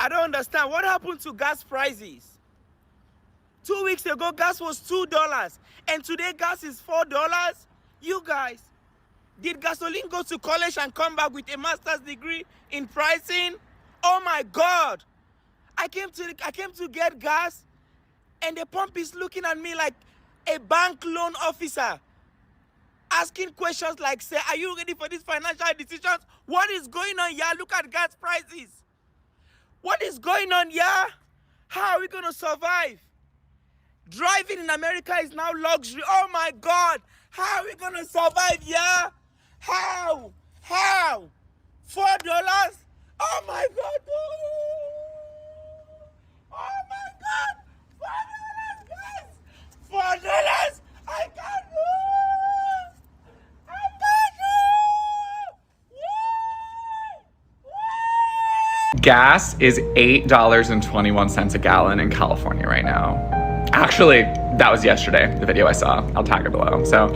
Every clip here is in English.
I don't understand. What happened to gas prices? 2 weeks ago, gas was $2, and today gas is $4. You guys, did gasoline go to college and come back with a master's degree in pricing? Oh my God! I came to get gas, and the pump is looking at me like a bank loan officer, asking questions like, say, are you ready for these financial decisions? What is going on, yeah? Look at gas prices. What is going on, yeah? How are we gonna survive? Driving in America is now luxury. Oh my God! How are we gonna survive, yeah? How? $4? Oh my God! Oh my God! $4, guys! $4! I can't move! I can't move! Gas is $8.21 a gallon in California right now. Actually, that was yesterday, the video I saw. I'll tag it below. So,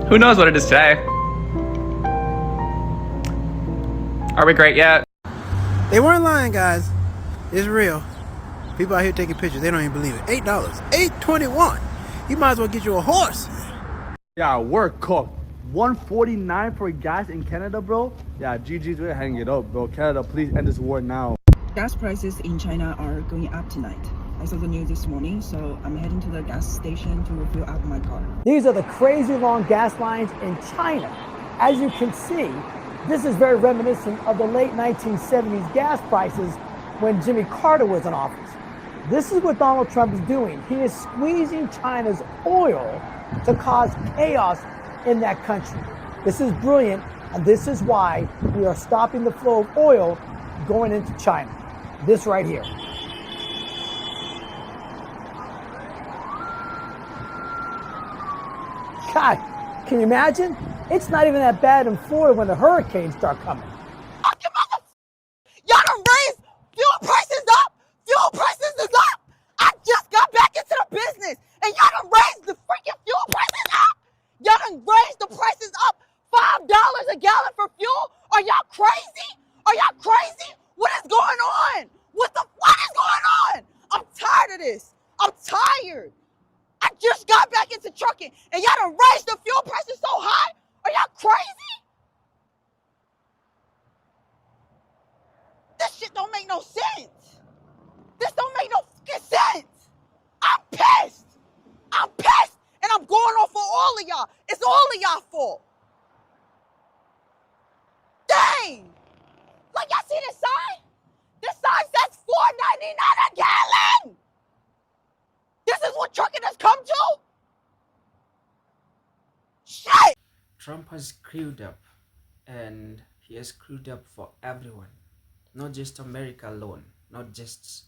who knows what it is today? Are we great yet? They weren't lying, guys. It's real. People out here taking pictures. They don't even believe it. $8. $8.21. You might as well get you a horse. Yeah, we're cooked. $1.49 for gas in Canada, bro. Yeah, GG's, we're hanging it up, bro. Canada, please end this war now. Gas prices in China are going up tonight. I saw the news this morning, so I'm heading to the gas station to refill up my car. These are the crazy long gas lines in China. As you can see, this is very reminiscent of the late 1970s gas prices when Jimmy Carter was in office. This is what Donald Trump is doing. He is squeezing China's oil to cause chaos in that country. This is brilliant, and this is why we are stopping the flow of oil going into China. This right here. God, can you imagine? It's not even that bad in Florida when the hurricanes start coming. Y'all done raised fuel prices up! Fuel prices is up! I just got back into the business, and y'all done raised the freaking fuel prices up! Y'all done raised the prices up $5 a gallon for fuel? Are y'all crazy? Are y'all crazy? What is going on? What is going on? I'm tired of this. I'm tired. I just got back into trucking, and y'all done raised the fuel prices so high? Are y'all crazy? This shit don't make no sense. This don't make no fucking sense. I'm pissed. I'm pissed, and I'm going off for all of y'all. It's all of y'all fault. Dang. Like, y'all see this sign? This sign says $4.99 a gallon. This is what trucking has come to? Shit! Trump has screwed up, and he has screwed up for everyone, not just America alone, not just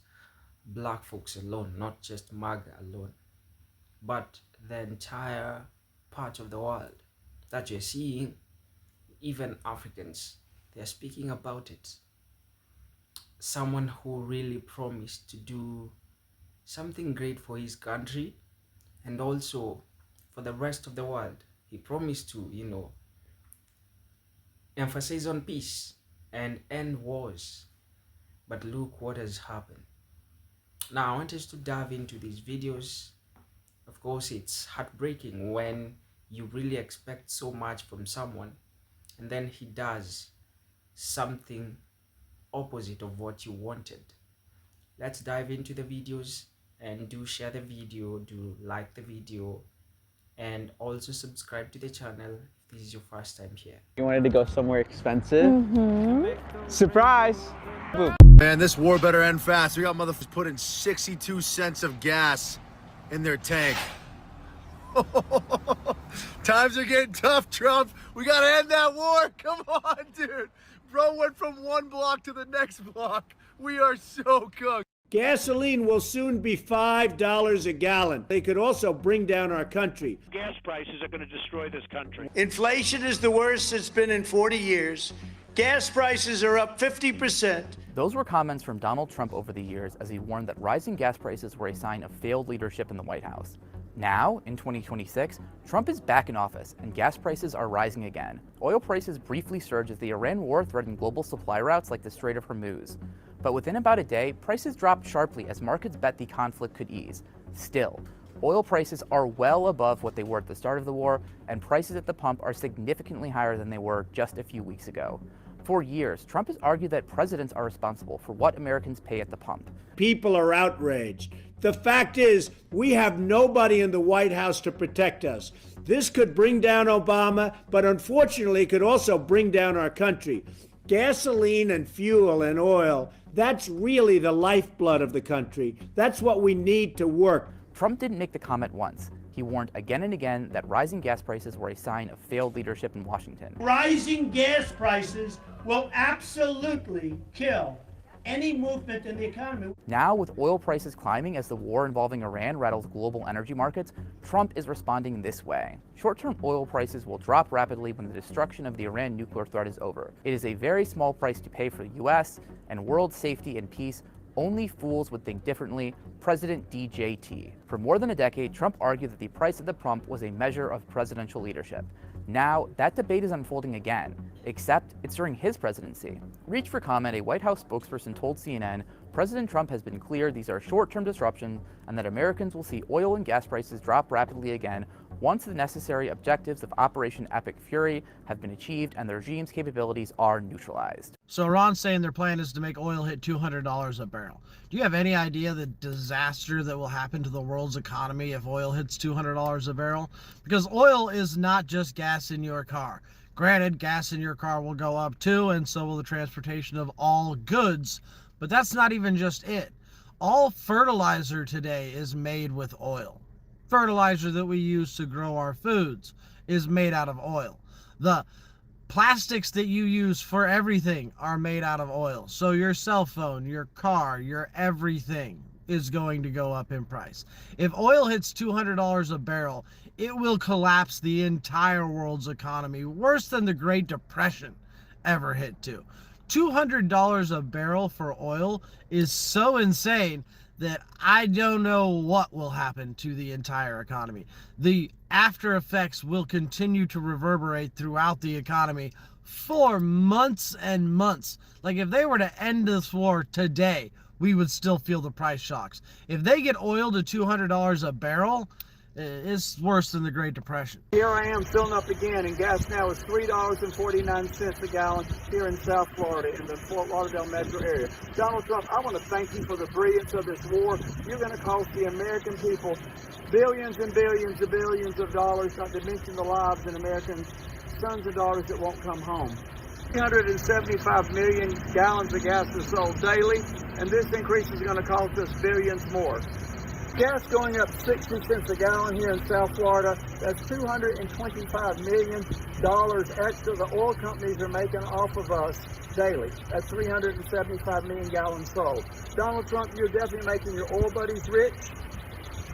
black folks alone, not just MAGA alone, but the entire part of the world that you're seeing. Even Africans, they're speaking about it. Someone who really promised to do something great for his country and also for the rest of the world. He promised to, emphasize on peace and end wars. But look what has happened. Now, I want us to dive into these videos. Of course, it's heartbreaking when you really expect so much from someone and then he does something opposite of what you wanted. Let's dive into the videos, and do share the video, do like the video, and also subscribe to the channel if this is your first time here. You wanted to go somewhere expensive? Surprise! Man, this war better end fast. We got motherfuckers putting 62 cents of gas in their tank. Times are getting tough, Trump. We gotta end that war. Come on, dude. Bro went from one block to the next block. We are so cooked. Gasoline will soon be $5 a gallon. They could also bring down our country. Gas prices are going to destroy this country. Inflation is the worst it's been in 40 years. Gas prices are up 50%. Those were comments from Donald Trump over the years as he warned that rising gas prices were a sign of failed leadership in the White House. Now, in 2026, Trump is back in office and gas prices are rising again. Oil prices briefly surged as the Iran war threatened global supply routes like the Strait of Hormuz. But within about a day, prices dropped sharply as markets bet the conflict could ease. Still, oil prices are well above what they were at the start of the war, and prices at the pump are significantly higher than they were just a few weeks ago. For years, Trump has argued that presidents are responsible for what Americans pay at the pump. People are outraged. The fact is, we have nobody in the White House to protect us. This could bring down Obama, but unfortunately, it could also bring down our country. Gasoline and fuel and oil, that's really the lifeblood of the country. That's what we need to work. Trump didn't make the comment once. He warned again and again that rising gas prices were a sign of failed leadership in Washington. Rising gas prices will absolutely kill any movement in the economy. Now, with oil prices climbing as the war involving Iran rattles global energy markets, Trump is responding this way. Short-term oil prices will drop rapidly when the destruction of the Iran nuclear threat is over. It is a very small price to pay for the U.S. and world safety and peace. Only fools would think differently. President DJT. For more than a decade, Trump argued that the price at the pump was a measure of presidential leadership. Now, that debate is unfolding again, except it's during his presidency. Reach for comment, a White House spokesperson told CNN, President Trump has been clear these are short-term disruptions and that Americans will see oil and gas prices drop rapidly again once the necessary objectives of Operation Epic Fury have been achieved and the regime's capabilities are neutralized. So Iran's saying their plan is to make oil hit $200 a barrel. Do you have any idea the disaster that will happen to the world's economy if oil hits $200 a barrel? Because oil is not just gas in your car. Granted, gas in your car will go up too, and so will the transportation of all goods, but that's not even just it. All fertilizer today is made with oil. Fertilizer that we use to grow our foods is made out of oil. The plastics that you use for everything are made out of oil. So your cell phone, your car, your everything is going to go up in price. If oil hits $200 a barrel, it will collapse the entire world's economy, worse than the Great Depression ever hit to. $200 a barrel for oil is so insane that I don't know what will happen to the entire economy. The after effects will continue to reverberate throughout the economy for months and months. Like if they were to end this war today, we would still feel the price shocks. If they get oil to $200 a barrel, it's worse than the Great Depression. Here I am filling up again, and gas now is $3.49 a gallon here in South Florida in the Fort Lauderdale metro area. Donald Trump, I want to thank you for the brilliance of this war. You're going to cost the American people billions and billions and billions of dollars, not to mention the lives of American sons and daughters that won't come home. 375 million gallons of gas are sold daily, and this increase is going to cost us billions more. Gas going up 60 cents a gallon here in South Florida. That's $225 million extra the oil companies are making off of us daily. That's 375 million gallons sold. Donald Trump, you're definitely making your oil buddies rich,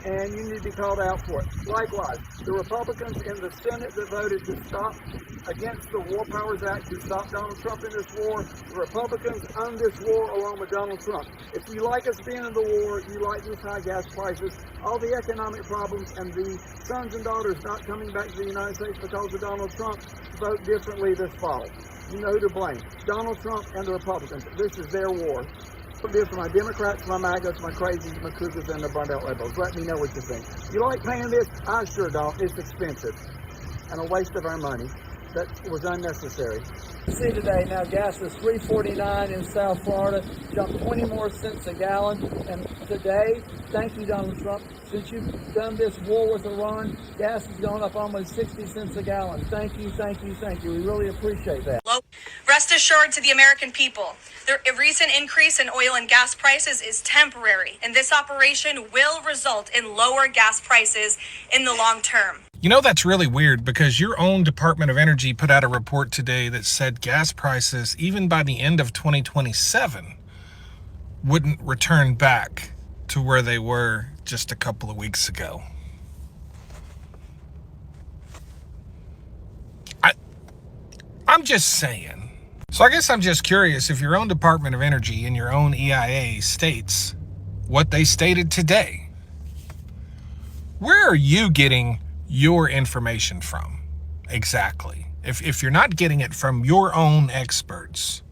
and you need to be called out for it. Likewise, the Republicans in the Senate that voted to stop against the War Powers Act to stop Donald Trump in this war, the Republicans own this war along with Donald Trump. If you like us being in the war, you like these high gas prices, all the economic problems, and the sons and daughters not coming back to the United States because of Donald Trump, vote differently this fall. You know who to blame. Donald Trump and the Republicans. This is their war. This for my Democrats, my MAGAs, my crazies, my cougars, and the burned out liberals. Let me know what you think. You like paying this? I sure don't. It's expensive and a waste of our money. That was unnecessary. See today, now gas is $3.49 in South Florida, jumped 20 more cents a gallon. And today, thank you, Donald Trump, since you've done this war with Iran, gas has gone up almost 60 cents a gallon. Thank you, thank you, thank you. We really appreciate that. Rest assured to the American people, the recent increase in oil and gas prices is temporary, and this operation will result in lower gas prices in the long term. You know, that's really weird because your own Department of Energy put out a report today that said gas prices, even by the end of 2027, wouldn't return back to where they were just a couple of weeks ago. I'm just saying. So I guess I'm just curious if your own Department of Energy and your own EIA states what they stated today. Where are you getting your information from exactly? If you're not getting it from your own experts,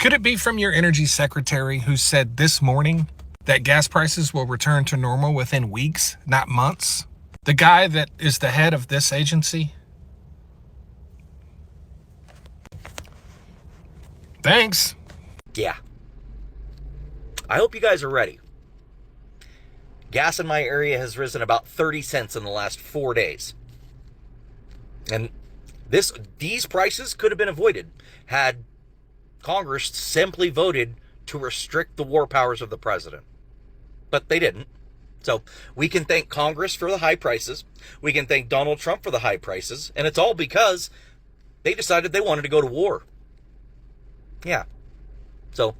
Could it be from your energy secretary who said this morning that gas prices will return to normal within weeks, not months? The guy that is the head of this agency? Thanks. Yeah. I hope you guys are ready. Gas in my area has risen about 30 cents in the last 4 days. And these prices could have been avoided had Congress simply voted to restrict the war powers of the president. But they didn't. So we can thank Congress for the high prices. We can thank Donald Trump for the high prices. And it's all because they decided they wanted to go to war. Yeah. So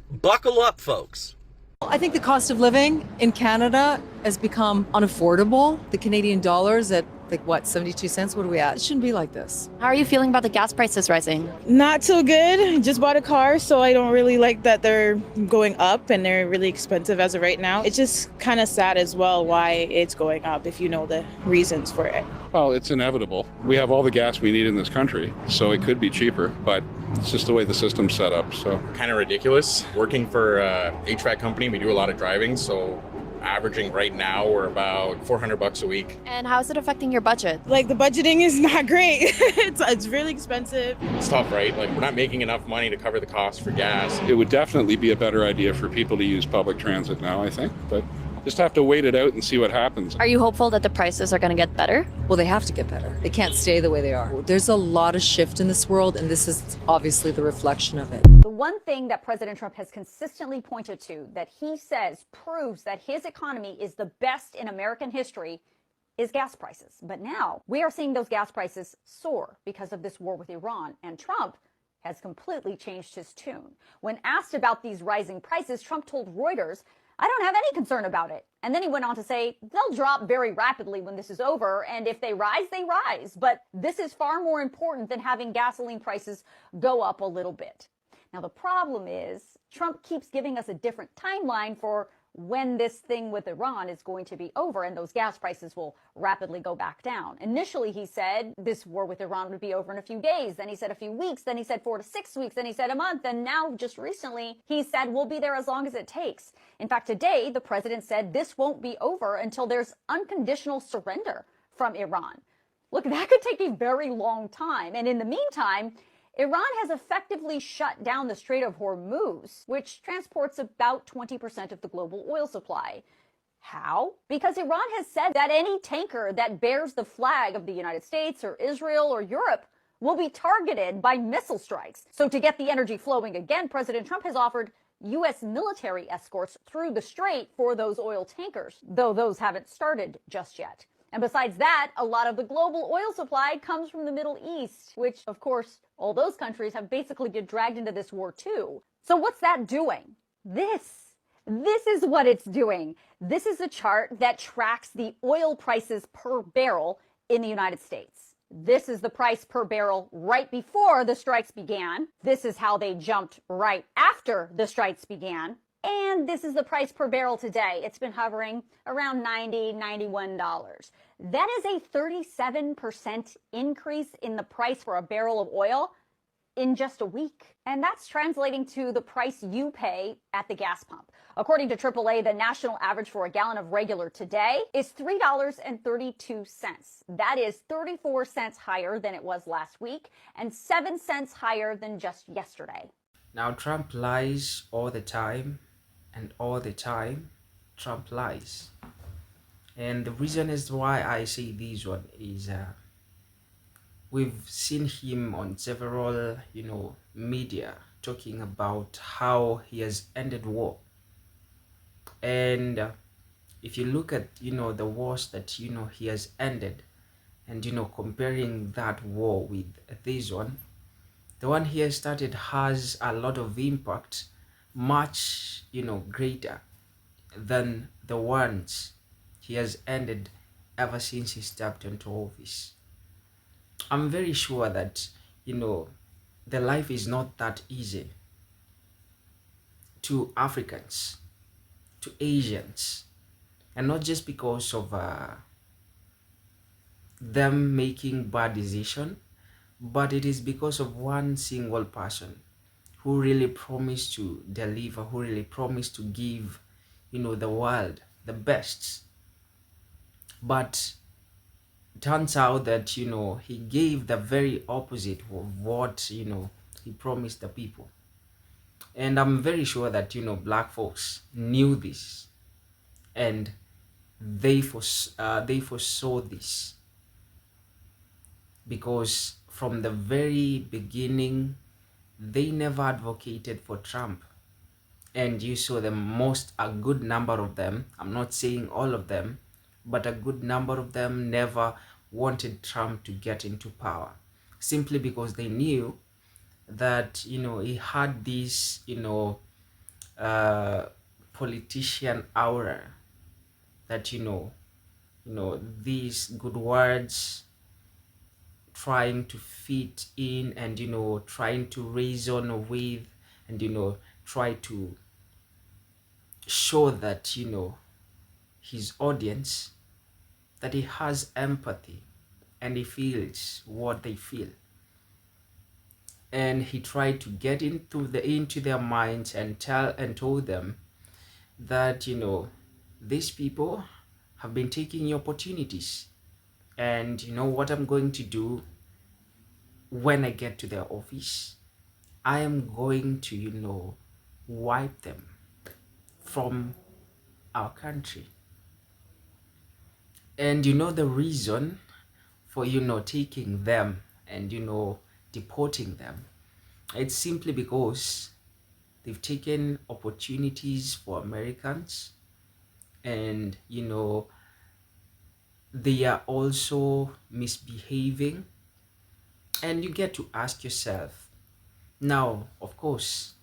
buckle up, folks. I think the cost of living in Canada has become unaffordable. The Canadian dollar's at, like, what, 72 cents? What are we at? It shouldn't be like this. How are you feeling about the gas prices rising? Not so good. Just bought a car, so I don't really like that they're going up and they're really expensive as of right now. It's just kind of sad as well why it's going up, if you know the reasons for it. Well, it's inevitable. We have all the gas we need in this country, so it could be cheaper, but it's just the way the system's set up. So kind of ridiculous. Working for a HVAC company, we do a lot of driving, so averaging right now we're about $400 a week. And how is it affecting your budget? Like, the budgeting is not great. it's really expensive. It's tough, right? Like, we're not making enough money to cover the cost for gas. it would definitely be a better idea for people to use public transit now, I think, but just have to wait it out and see what happens. Are you hopeful that the prices are going to get better? Well, they have to get better. They can't stay the way they are. There's a lot of shift in this world, and this is obviously the reflection of it. The one thing that President Trump has consistently pointed to that he says proves that his economy is the best in American history is gas prices. But now we are seeing those gas prices soar because of this war with Iran, and Trump has completely changed his tune. When asked about these rising prices, Trump told Reuters, "I don't have any concern about it." And then he went on to say, they'll drop very rapidly when this is over, and if they rise, they rise. But this is far more important than having gasoline prices go up a little bit. Now, the problem is Trump keeps giving us a different timeline for when this thing with Iran is going to be over and those gas prices will rapidly go back down. Initially, he said this war with Iran would be over in a few days. Then he said a few weeks. Then he said 4 to 6 weeks. Then he said a month. And now, just recently, he said we'll be there as long as it takes. In fact, today, the president said this won't be over until there's unconditional surrender from Iran. Look, that could take a very long time. And in the meantime, Iran has effectively shut down the Strait of Hormuz, which transports about 20% of the global oil supply. How? Because Iran has said that any tanker that bears the flag of the United States or Israel or Europe will be targeted by missile strikes. So to get the energy flowing again, President Trump has offered U.S. military escorts through the strait for those oil tankers, though those haven't started just yet. And besides that, a lot of the global oil supply comes from the Middle East, which, of course, all those countries have basically been dragged into this war too. So what's that doing? This is what it's doing. This is a chart that tracks the oil prices per barrel in the United States. This is the price per barrel right before the strikes began. This is how they jumped right after the strikes began. And this is the price per barrel today. It's been hovering around $90, $91. That is a 37% increase in the price for a barrel of oil in just a week. And that's translating to the price you pay at the gas pump. According to AAA, the national average for a gallon of regular today is $3.32. That is 34 cents higher than it was last week and 7 cents higher than just yesterday. Now, Trump lies all the time, and all the time, Trump lies. And the reason is why I say this one is we've seen him on several, media talking about how he has ended war. And if you look at, the wars that, he has ended and, comparing that war with this one, the one he has started has a lot of impact, much, greater than the ones he has ended ever since he stepped into office. I'm very sure that, the life is not that easy to Africans, to Asians, and not just because of them making bad decisions, but it is because of one single person who really promised to deliver, who really promised to give, the world the best. But turns out that, he gave the very opposite of what, he promised the people. And I'm very sure that, black folks knew this, and they foresaw this, because from the very beginning, they never advocated for Trump. And you saw a good number of them, I'm not saying all of them, but a good number of them never wanted Trump to get into power, simply because they knew that, he had this, politician aura, that, these good words, trying to fit in, and, trying to reason with, and, try to show that, his audience, that he has empathy and he feels what they feel. And he tried to get into their minds and told them that, these people have been taking your opportunities, and what I'm going to do when I get to their office, I am going to, wipe them from our country. And the reason for, taking them and, deporting them, it's simply because they've taken opportunities for Americans, and, they are also misbehaving. And you get to ask yourself, now, of course,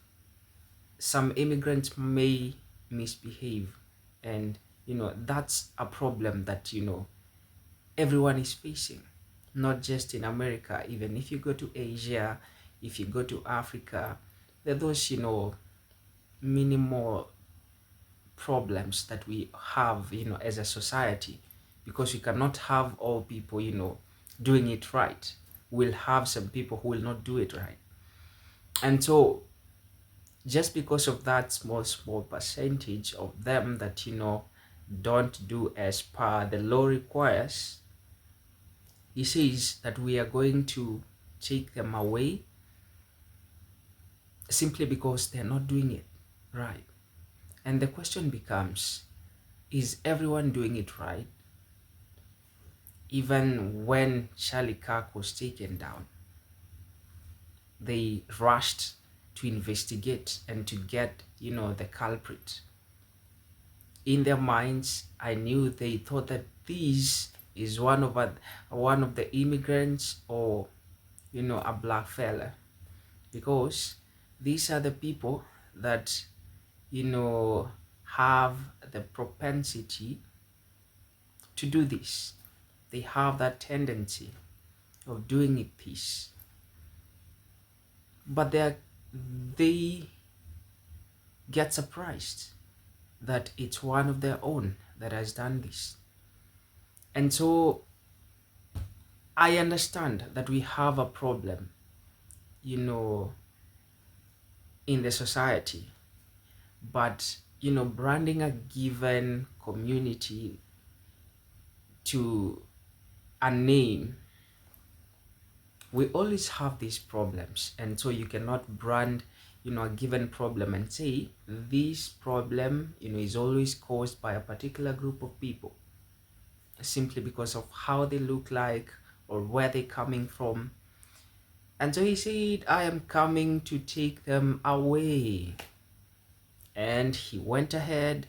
some immigrants may misbehave, and that's a problem that everyone is facing, not just in America. Even if you go to Asia, if you go to Africa, there are those minimal problems that we have as a society, because we cannot have all people doing it right. We'll have some people who will not do it right. And so just because of that small percentage of them that don't do as per the law requires, he says that we are going to take them away simply because they're not doing it right. And the question becomes, is everyone doing it right? Even when Charlie Kirk was taken down, they rushed to investigate and to get, the culprit. In their minds, I knew they thought that this is one of the immigrants, or, a black fella, because these are the people that, have the propensity to do this. They have that tendency of doing it this. But they get surprised that it's one of their own that has done this. And so I understand that we have a problem, in the society, but, branding a given community to a name, we always have these problems. And so you cannot brand, a given problem and say this problem, is always caused by a particular group of people, simply because of how they look like or where they're coming from. And so he said, I am coming to take them away. And he went ahead,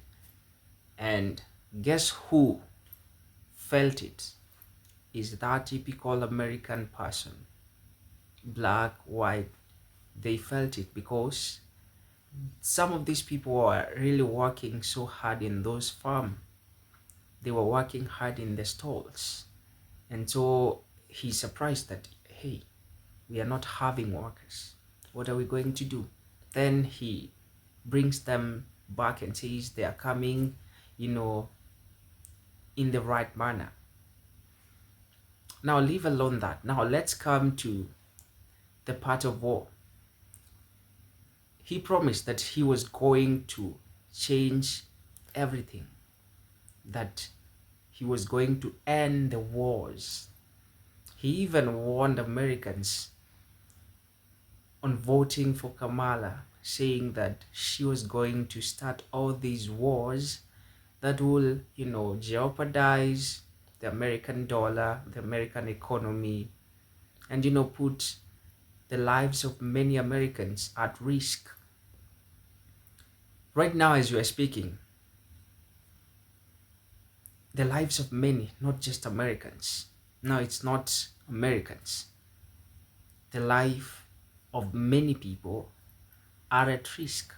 and guess who felt it? Is that typical American person, black, white. They felt it because some of these people were really working so hard in those farms. They were working hard in the stalls. And so he's surprised that, hey, we are not having workers. What are we going to do? Then he brings them back and says they are coming, in the right manner. Now, leave alone that. Now, let's come to the part of war. he promised that he was going to change everything, that he was going to end the wars. He even warned Americans on voting for Kamala, saying that she was going to start all these wars that will, jeopardize the American dollar, the American economy, and, put the lives of many Americans at risk. Right now, as you are speaking, the lives of many, not just Americans. No, it's not Americans. The life of many people are at risk.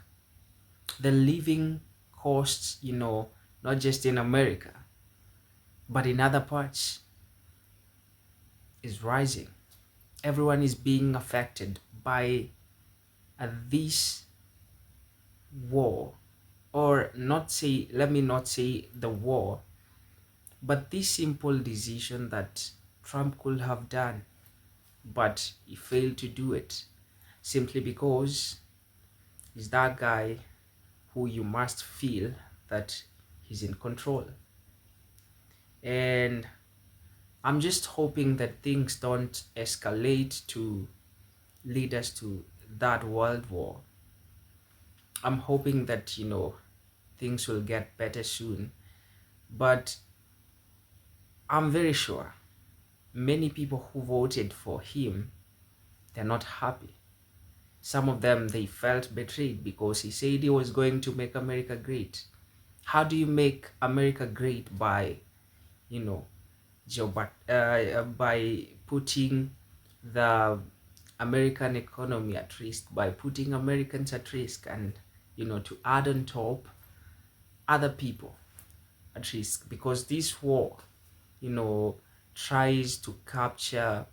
The living costs, not just in America, but in other parts, is rising. Everyone is being affected by this war, or let me not say the war, but this simple decision that Trump could have done, but he failed to do it simply because he's that guy who you must feel that he's in control. And I'm just hoping that things don't escalate to lead us to that world war. I'm hoping that, things will get better soon. But I'm very sure many people who voted for him, they're not happy. Some of them, they felt betrayed because he said he was going to make America great. How do you make America great? By, by putting the American economy at risk, by putting Americans at risk, and, to add on top other people at risk, because this war, tries to capture,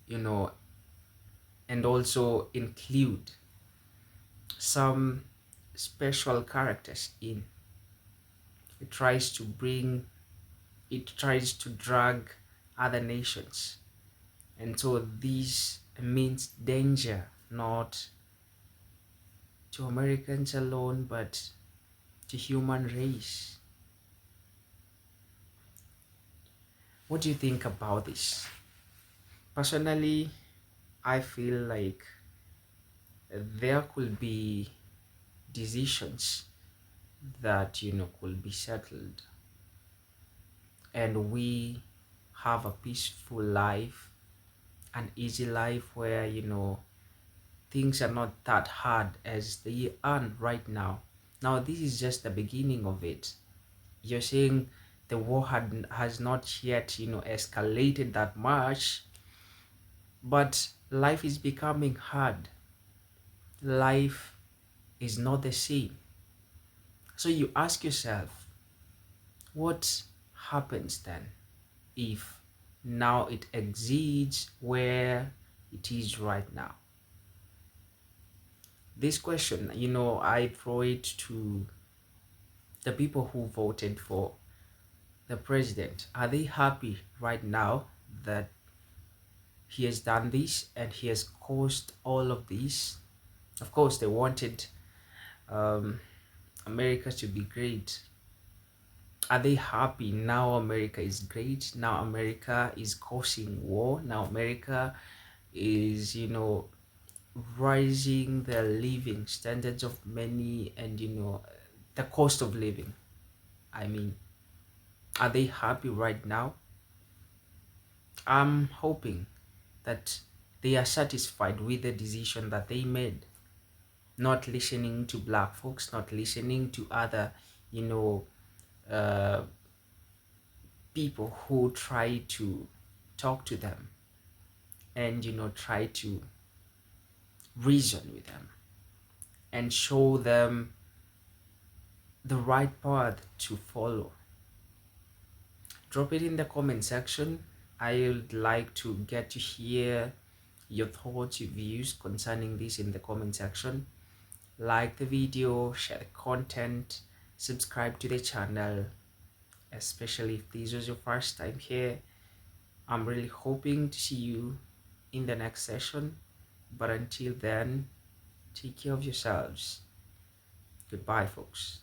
and also include some special characters in. It tries to drag other nations. And so this means danger, not to Americans alone, but to human race. What do you think about this? Personally, I feel like there could be decisions that, could be settled, and we have a peaceful life, an easy life where, things are not that hard as they are right now. Now, this is just the beginning of it. You're saying the war has not yet, escalated that much, but life is becoming hard. Life is not the same. So you ask yourself, what happens then if now it exceeds where it is right now? This question, I throw it to the people who voted for the president. Are they happy right now that he has done this and he has caused all of this? Of course, they wanted America to be great. Are they happy now America is great? Now America is causing war. Now America is, rising the living standards of many, and, the cost of living. I mean, are they happy right now? I'm hoping that they are satisfied with the decision that they made, not listening to black folks, not listening to other, people who try to talk to them and, try to reason with them and show them the right path to follow. Drop it in the comment section. I would like to get to hear your thoughts, your views concerning this in the comment section. Like the video, share the content, subscribe to the channel, especially if this was your first time here. I'm really hoping to see you in the next session, but until then, Take care of yourselves. Goodbye, folks.